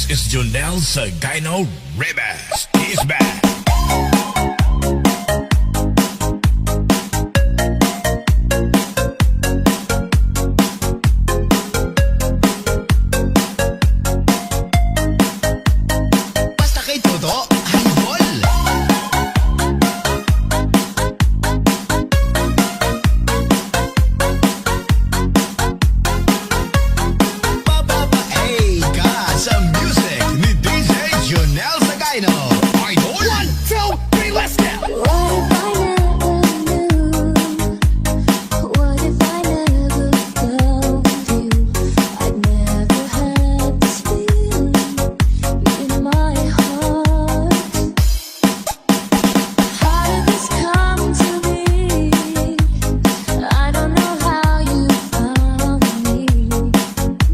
This is Jonel Sagino Ribas. He's back. Basta kay Toto, idol. Papapaey ka sa music ni DJ Jonel Sagino. Idol. 1, 2, 3, let's go. What if I never found you? I'd never had this feeling in my heart. How did this come to be? I don't know how you found me,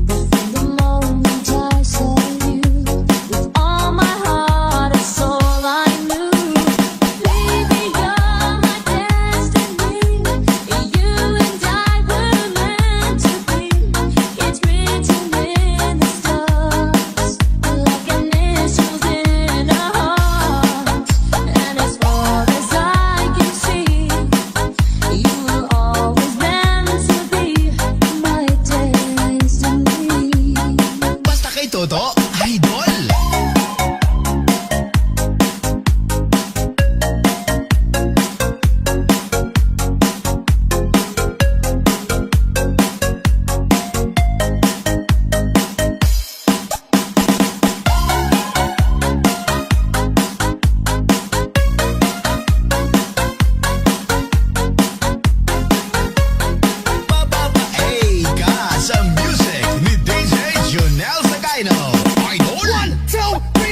but from the moment I saw you, with all my heart and soul I knew, baby, you're my destiny. You and I were meant to be. It's written in the stars, like initials in a heart. And as far as I can see, you were always meant to be my destiny. Basta kay Toto, idol. Papapaey ka sa music ni DJ Jonel Sagino. Idol. 1, 2, 3,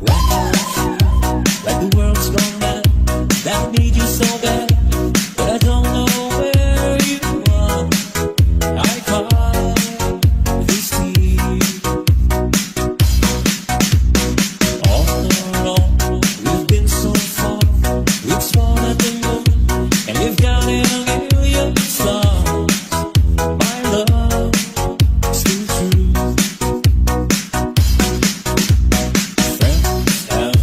Like the world's gone mad, that I need you so bad, but I don't know where you are. I cry this tears all alone. We've been so far, we've sworn at the moon, and we've counted a million stars. My love is still true. Friends have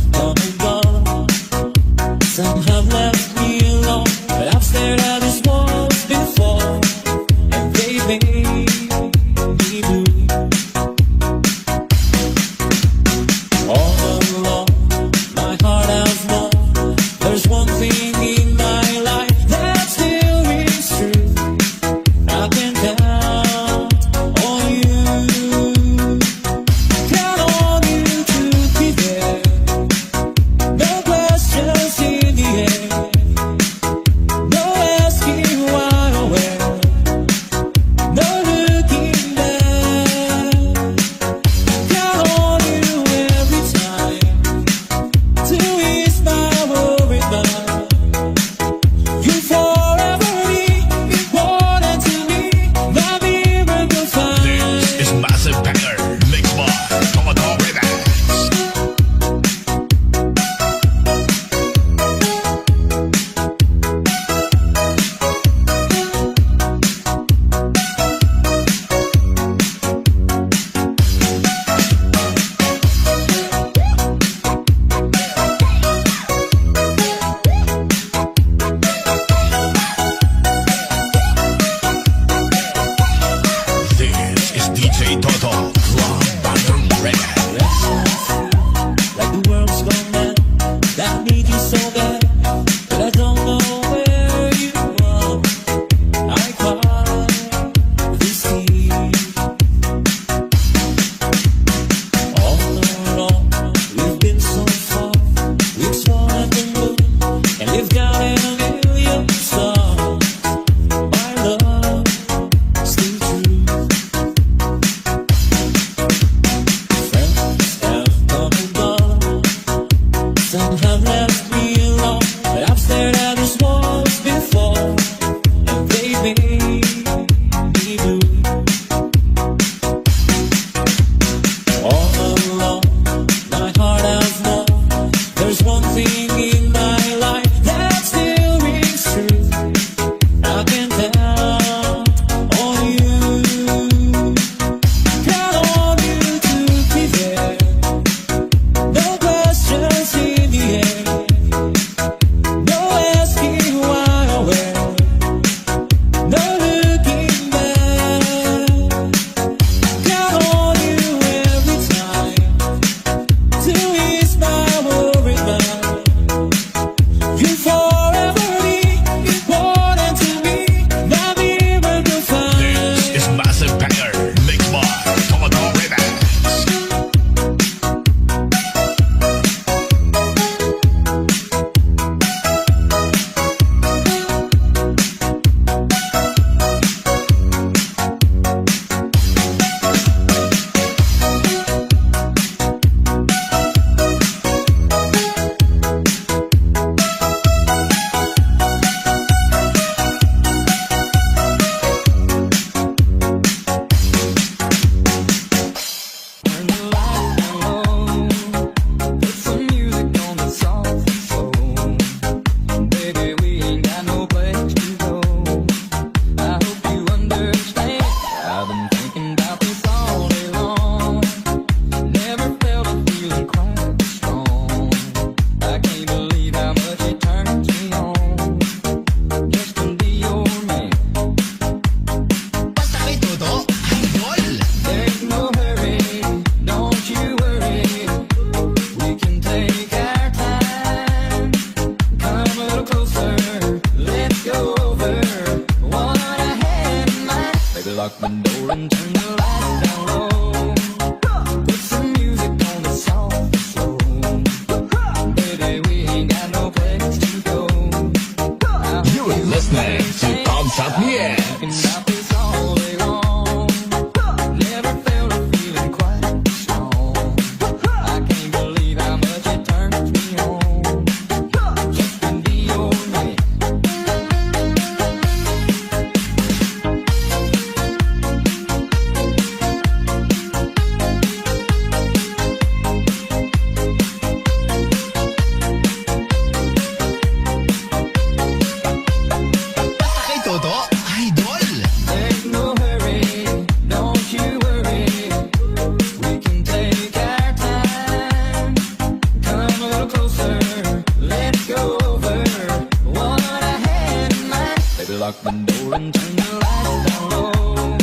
lock the door and turn the lights down low.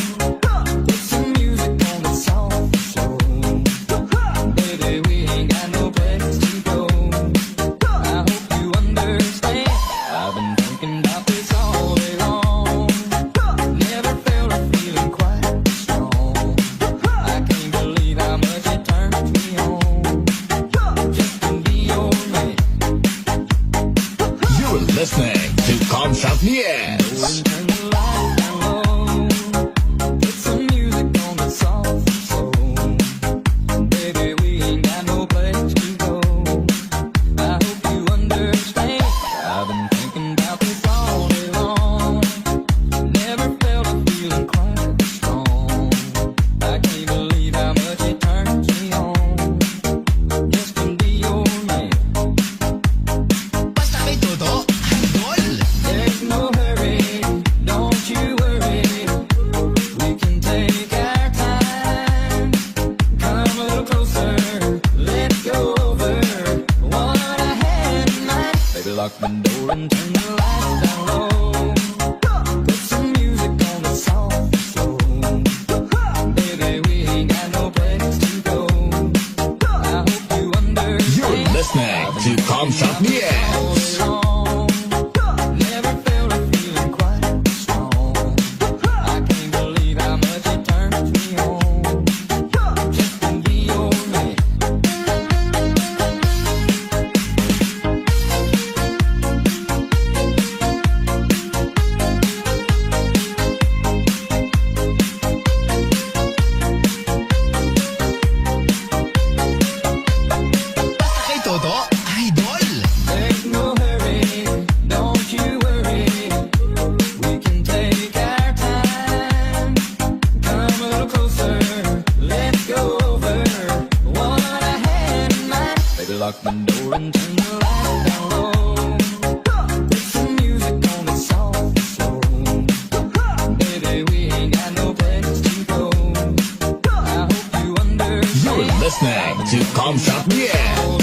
Put some music on the soft slow. Baby, we ain't got no place to go. I hope you understand. I've been thinking about this all day long. Never felt a feeling quite strong. I can't believe how much it turns me on. Just to be your man. You're listening to Kamshot Yes. Turn the lights down low. Put some music on the soft slow. Baby, we ain't got no place to go. I hope you understand. I've been thinking about this all day long. Never felt a feeling quite strong. I can't believe how much it turns me on. Just to be your man. Basta may todo, idol. There's no hurry, don't you worry. We can take our time. Come a little closer, let's go over what I had in mind. Baby, lock the door and turn the lights down low. Put some music on the soft slow. Baby, we ain't got no place to go. I hope you understand. You're listening to Kamshot Yes. Never felt a feeling quite strong. I can't believe how much it turns me on. Just to be your man. Basta kay todo, idol. There's no hurry, don't you worry. We can take our time. Come a little closer, let's go over what I had in mind. Baby, lock the door and turn the lights down low. Put some music on the soft slow. Baby, we ain't got no place to go. I hope you understand. You're listening to Kamshot Yes.